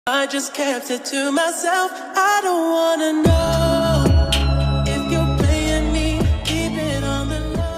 I just kept it to myself. I don't wanna know if you're playing me. Keep it on the low.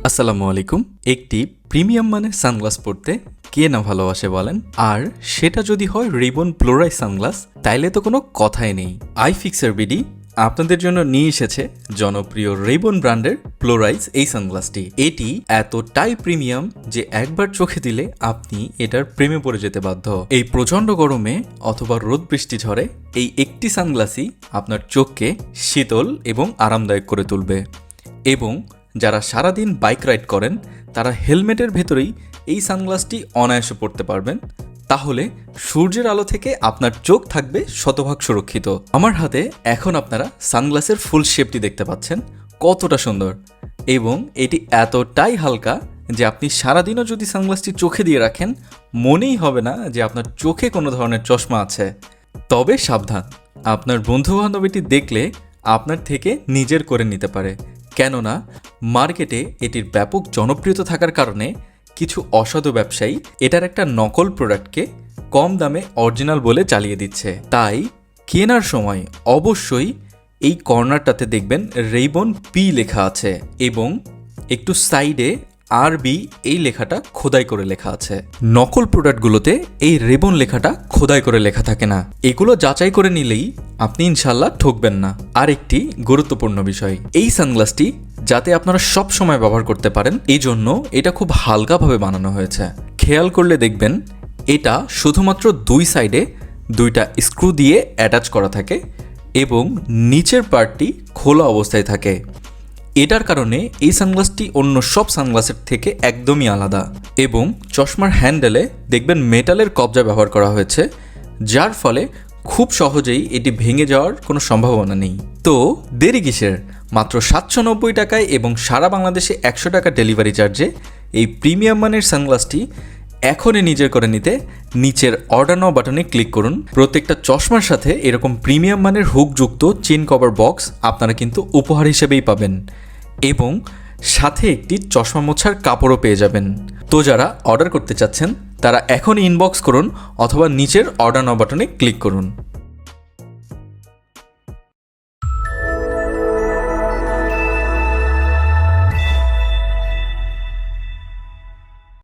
আসসালামু আলাইকুম। একটি premium মানের sunglass পরতে কে না ভালোবাসে বলেন, আর সেটা যদি হয় রিবন প্লোরাইজ সানগ্লাস, তাইলে তো কোনো কথাই নেই। আইফিক্সার বিডি আপনাদের জন্য নিয়ে এসেছে জনপ্রিয় রিবন ব্র্যান্ডের প্লোরাইজ এই সানগ্লাসটি। এটি এতটাই প্রিমিয়াম যে একবার চোখে দিলে আপনি এটার প্রেমে পড়ে যেতে বাধ্য। এই প্রচণ্ড গরমে অথবা রোদ বৃষ্টি ঝড়ে এই একটি সানগ্লাসই আপনার চোখকে শীতল এবং আরামদায়ক করে তুলবে। এবং যারা সারাদিন বাইক রাইড করেন তারা হেলমেটের ভেতরেই এই সানগ্লাসটি অনায়াসে পরতে পারবেন। তাহলে সূর্যের আলো থেকে আপনার চোখ থাকবে শতভাগ সুরক্ষিত। আমার হাতে এখন আপনারা সানগ্লাসের ফুল শেপটি দেখতে পাচ্ছেন, কতটা সুন্দর। এবং এটি এতটাই হালকা যে আপনি সারাদিনও যদি সানগ্লাসটি চোখে দিয়ে রাখেন মনেই হবে না যে আপনার চোখে কোনো ধরনের চশমা আছে। তবে সাবধান, আপনার বন্ধুবান্ধব এটি দেখলে আপনার থেকে নিজের করে নিতে পারে। কেননা মার্কেটে এটির ব্যাপক জনপ্রিয়তা থাকার কারণে কিছু অসাধু ব্যবসায়ী এটার একটা নকল প্রোডাক্টকে কম দামে অরিজিনাল বলে চালিয়ে দিচ্ছে। তাই কেনার সময় অবশ্যই এই কর্নারটাতে দেখবেন রিবন পি লেখা আছে এবং একটু সাইডে আরবি এই লেখাটা খোদাই করে লেখা আছে। নকল প্রোডাক্টগুলোতে এই রিবন লেখাটা খোদাই করে লেখা থাকে না। এগুলো যাচাই করে নিলেই আপনি ইনশাল্লাহ ঠকবেন না। আর একটি গুরুত্বপূর্ণ বিষয়, এই সানগ্লাসটি যাতে আপনারা সব সময় ব্যবহার করতে পারেন এই জন্য এটা খুব হালকাভাবে বানানো হয়েছে। খেয়াল করলে দেখবেন এটা শুধুমাত্র দুই সাইডে দুইটা স্ক্রু দিয়ে অ্যাটাচ করা থাকে এবং নিচের পার্টটি খোলা অবস্থায় থাকে। এটার কারণে এই সানগ্লাসটি অন্য সব সানগ্লাসের থেকে একদমই আলাদা। এবং চশমার হ্যান্ডেলে দেখবেন মেটালের কবজা ব্যবহার করা হয়েছে, যার ফলে খুব সহজেই এটি ভেঙে যাওয়ার কোনো সম্ভাবনা নেই। তো দেরি কিসের, মাত্র 790 টাকায় এবং সারা বাংলাদেশে 100 টাকা ডেলিভারি চার্জে এই প্রিমিয়াম মানের সানগ্লাসটি এখনই নিজের করে নিতে নিচের অর্ডার নাও বাটনে ক্লিক করুন। প্রত্যেকটা চশমার সাথে এরকম প্রিমিয়াম মানের হুকযুক্ত চেন কভার বক্স আপনারা কিন্তু উপহার হিসেবেই পাবেন এবং সাথে একটি চশমা মোছার কাপড়ও পেয়ে যাবেন। তো যারা অর্ডার করতে চাচ্ছেন তারা এখনই ইনবক্স করুন অথবা নিচের অর্ডার নাও বাটনে ক্লিক করুন।